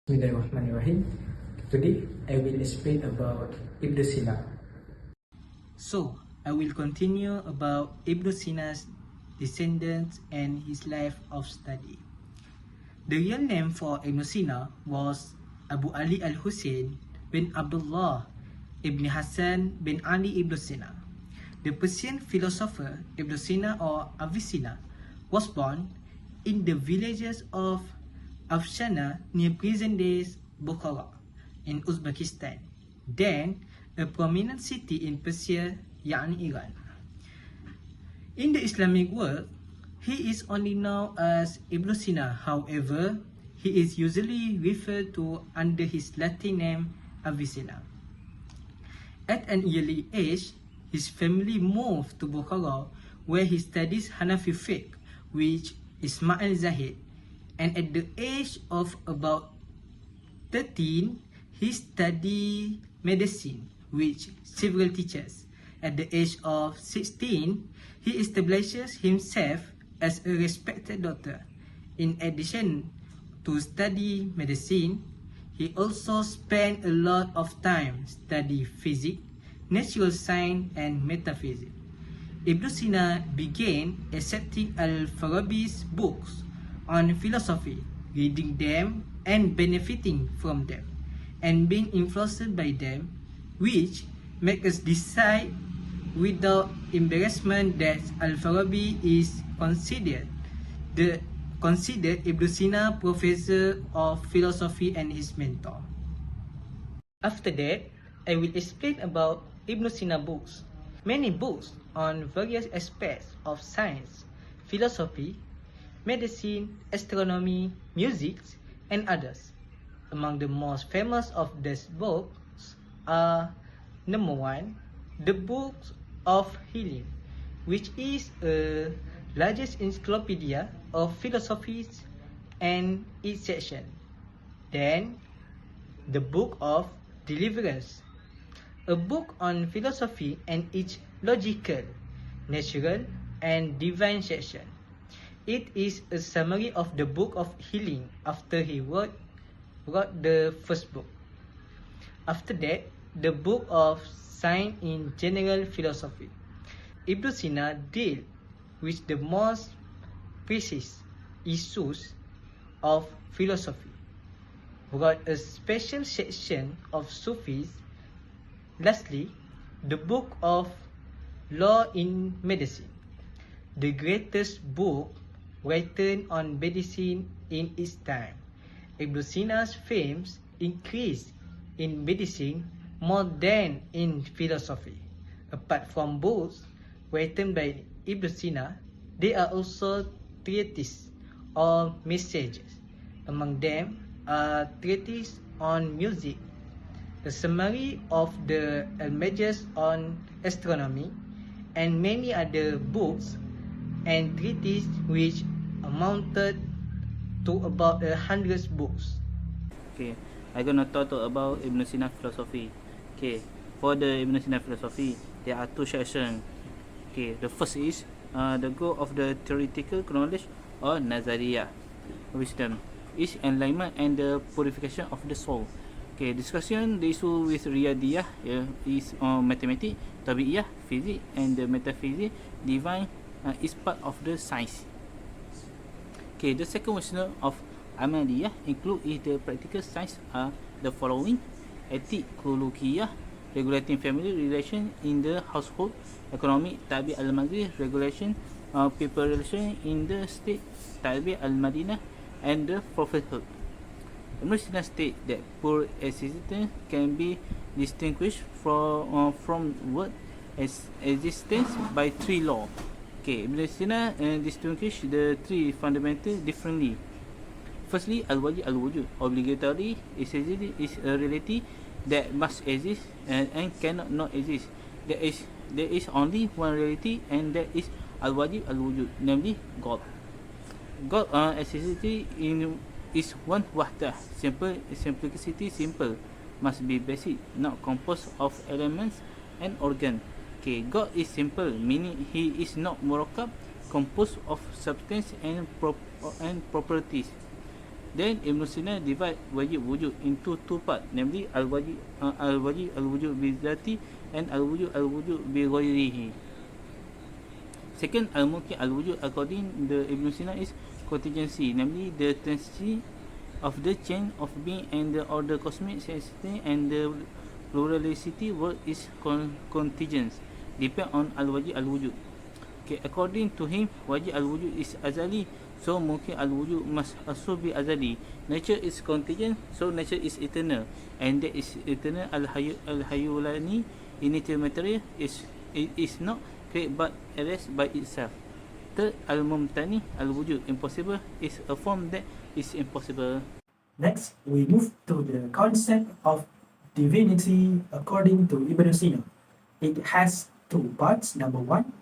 Bismillahirrahmanirrahim. Today I will explain about Ibn Sina. So, I will continue about Ibn Sina's descendants and his life of study. The real name for Ibn Sina was Abu Ali al-Husain bin Abdullah ibn Hassan bin Ali ibn Sina. The Persian philosopher Ibn Sina or Avicenna was born in the villages of Afshana near present-day Bukhara in Uzbekistan, then a prominent city in Persia, yani Iran. In the Islamic world, he is only known as Ibn Sina. However, he is usually referred to under his Latin name Avicenna. At an early age, his family moved to Bukhara, where he studies Hanafi fiqh, which Ismail Zahid, and at the age of about 13, he studied medicine, which several teachers. At the age of 16, he establishes himself as a respected doctor. In addition to study medicine, he also spent a lot of time studying physics, natural science, and metaphysics. Ibn Sina began accepting Al-Farabi's books on philosophy, reading them and benefiting from them, and being influenced by them, which make us decide without embarrassment that Al-Farabi is considered Ibn Sina professor of philosophy and his mentor. After that, I will explain about Ibn Sina books. Many books on various aspects of science, philosophy, medicine, astronomy, music, and others. Among the most famous of these books are: number 1, the Book of Healing, which is the largest encyclopedia of philosophy and its section. Then, the Book of Deliverance, a book on philosophy and its logical, natural, and divine section. It is a summary of the Book of Healing after he wrote the first book. After that, the Book of Science in General Philosophy. Ibn Sina dealt with the most precise issues of philosophy, wrote a special section of Sufis. Lastly, the Book of Law in Medicine, the greatest book written on medicine in its time. Ibn Sina's fame increased in medicine more than in philosophy. Apart from books written by Ibn Sina, there are also treatises or messages. Among them are treatises on music, a summary of the images on astronomy, and many other books and treatises which amounted to about 100 books. Okay, I'm gonna talk about Ibn Sina philosophy. Okay, for the Ibn Sina philosophy, there are two sections. Okay, the first is the goal of the theoretical knowledge or Nazariyah wisdom is enlightenment and the purification of the soul. Okay, discussion the issue with Riyadiyah is on mathematics, Tabi'iyah, physics, and the metaphysics, divine is part of the science. Okay, the second version of Amaliyah include is the practical science are the following: ethic, khuluqiyah, regulating family relation in the household, economic, tabi al-madri, regulation people relation in the state, tabi al-madinah, and the prophethood. Ibn Sina state that poor existence can be distinguished from word existence by three laws. Okay, Ibn Sina distinguish the three fundamental differently. Firstly, al-wajib al-wujud, obligatory existence is a reality that must exist and cannot not exist. There is only one reality, and that is al-wajib al-wujud, namely God. God existence is one wahdah, simplicity, simple, must be basic, not composed of elements and organ. Okay, God is simple, meaning he is not murakkab, composed of substance and properties. Then Ibn Sina divide wajib wujud into two parts, namely al-wajib al-wujud bi dzati and al-wujud bi ghairihi. Second, al-mumkin al-wujud according the Ibn Sina is contingency, namely the tendency of the chain of being and the order cosmic system and the plurality world is contingent, depend on al-wajib al-wujud. Okay, according to him, wajib al-wujud is azali, so mungkin al-wujud must also be azali. Nature is contingent, so nature is eternal, and that is eternal. Al-hayyulani initial material is not created but arrest by itself. Third, al-mumtani al-wujud impossible is a form that is impossible. Next, we move to the concept of divinity according to Ibn Sina. It has two parts. Number one,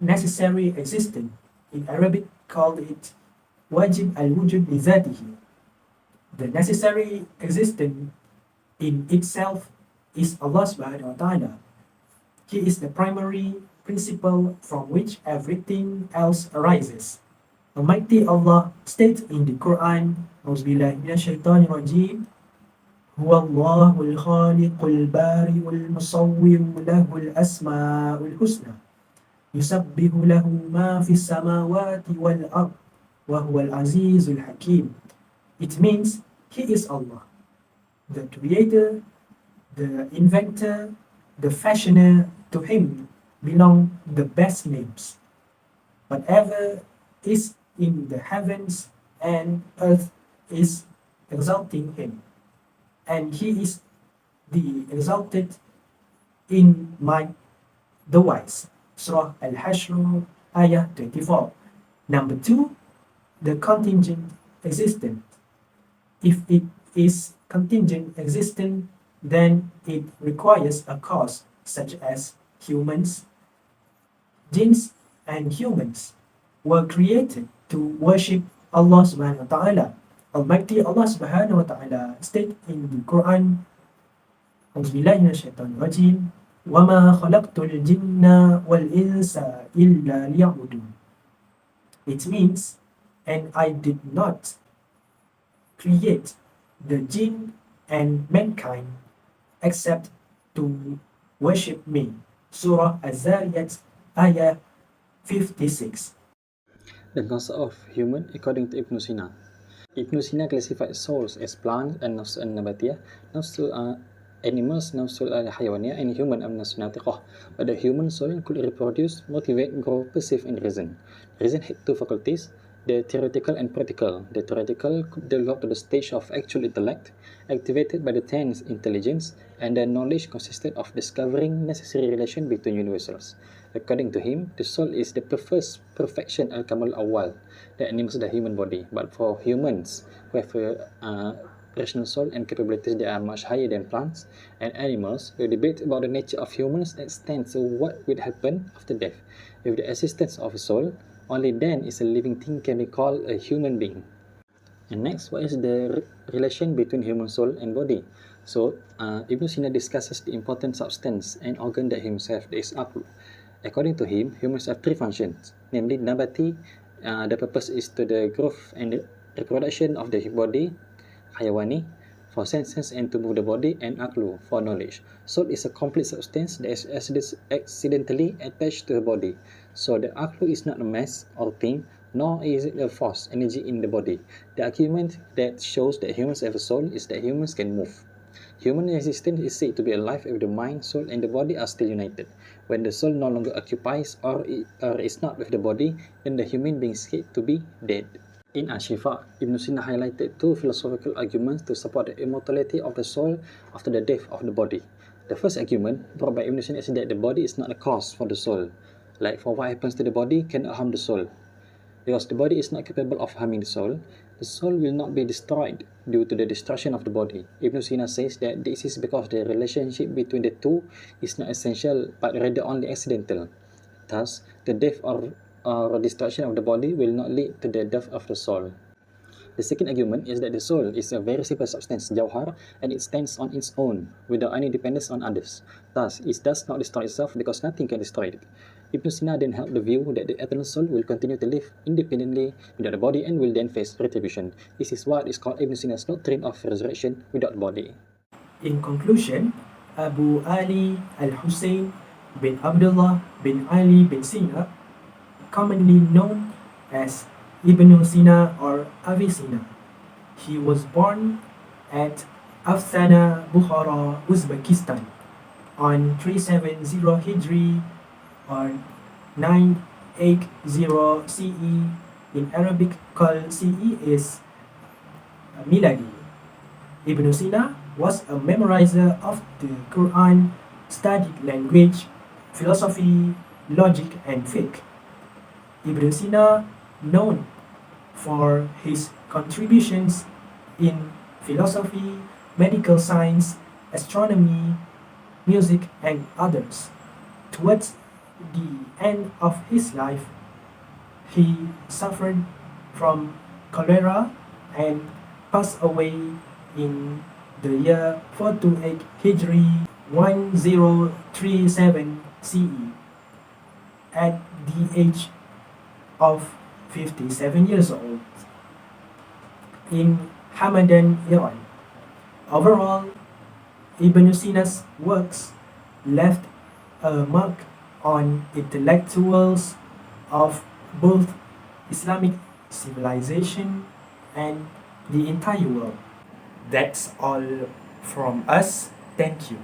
necessary existence. In Arabic, called it wajib al-wujud bi dzatihi. The necessary existence in itself is Allah subhanahu wa ta'ala. He is the primary principle from which everything else arises. Almighty Allah states in the Quran, Auzubillahi minasyaitonirrajim, Huwallahul khaliqul bari'ul musawwir lahul asma'ul husna. Yusabbihu lahu ma fis samawati wal ard wa huwal azizul hakim. It means He is Allah, the creator, the inventor, the fashioner. To Him belong the best names. Whatever is in the heavens and earth is exalting Him, and He is the exalted in might, the wise. Surah Al-Hashr, Ayah 24. Number two, the contingent existence. If it is contingent existence, then it requires a cause, such as humans. Jinns and humans were created to worship Allah subhanahu wa ta'ala. Almighty Allah subhanahu wa ta'ala state in the Quran, Auzubillahi minasyaitonirrajim, وَمَا خَلَقْتُ الْجِنَّ وَالْإِنسَ إِلَّا لِيَعْبُدُونَ. It means, and I did not create the jinn and mankind except to worship me. Surah Az-Zariyat, Ayah 56. The concept of human according to Ibn Sina. Ibn Sina classified souls as plants and nafs al-nabatiyah, nafsul animals, nafsul al-hayawaniyah, and human an-nafsul natiqah. But the human soul could reproduce, motivate, grow, perceive, and reason. Reason had two faculties, the theoretical and practical. The theoretical could develop to the stage of actual intellect, activated by the tense intelligence, and the knowledge consisted of discovering necessary relation between universals. According to him, the soul is the first perfection al-kamal awal that animates the human body. But for humans who have a rational soul and capabilities that are much higher than plants and animals, the debate about the nature of humans extends to what will happen after death. With the existence of a soul, only then is a living thing can be called a human being. And next, what is the relation between human soul and body? So, Ibn Sina discusses the important substance and organ that himself, that is aql. According to him, humans have three functions, namely nabati, the purpose is to the growth and the reproduction of the body, hayawani, for senses and to move the body, and aqlu, for knowledge. Soul is a complete substance that is accidentally attached to the body. So the aqlu is not a mass or thing, nor is it a force, energy in the body. The argument that shows that humans have a soul is that humans can move. Human existence is said to be alive if the mind, soul, and the body are still united. When the soul no longer occupies or is not with the body, then the human being is said to be dead. In Ashifa, Ibn Sina highlighted two philosophical arguments to support the immortality of the soul after the death of the body. The first argument brought by Ibn Sina is that the body is not a cause for the soul. Like, for what happens to the body cannot harm the soul. Because the body is not capable of harming the soul will not be destroyed due to the destruction of the body. Ibn Sina says that this is because the relationship between the two is not essential but rather only accidental. Thus, the death or destruction of the body will not lead to the death of the soul. The second argument is that the soul is a very simple substance, jawhar, and it stands on its own without any dependence on others. Thus, it does not destroy itself because nothing can destroy it. Ibn Sina then held the view that the eternal soul will continue to live independently without a body and will then face retribution. This is what is called Ibn Sina's doctrine of resurrection without body. In conclusion, Abu Ali al-Hussein bin Abdullah bin Ali bin Sina, commonly known as Ibn Sina or Avicenna. He was born at Afsana, Bukhara, Uzbekistan on 370 Hijri or 980 CE. In Arabic, called CE is Miladi. Ibn Sina was a memorizer of the Quran, studied language, philosophy, logic, and fiqh. Ibn Sina, known for his contributions in philosophy, medical science, astronomy, music, and others. Towards the end of his life, he suffered from cholera and passed away in the year 428 Hijri 1037 CE at the age of 57 years old in Hamadan, Iran. Overall, Ibn Sina's works left a mark on intellectuals of both Islamic civilization and the entire world. That's all from us. Thank you.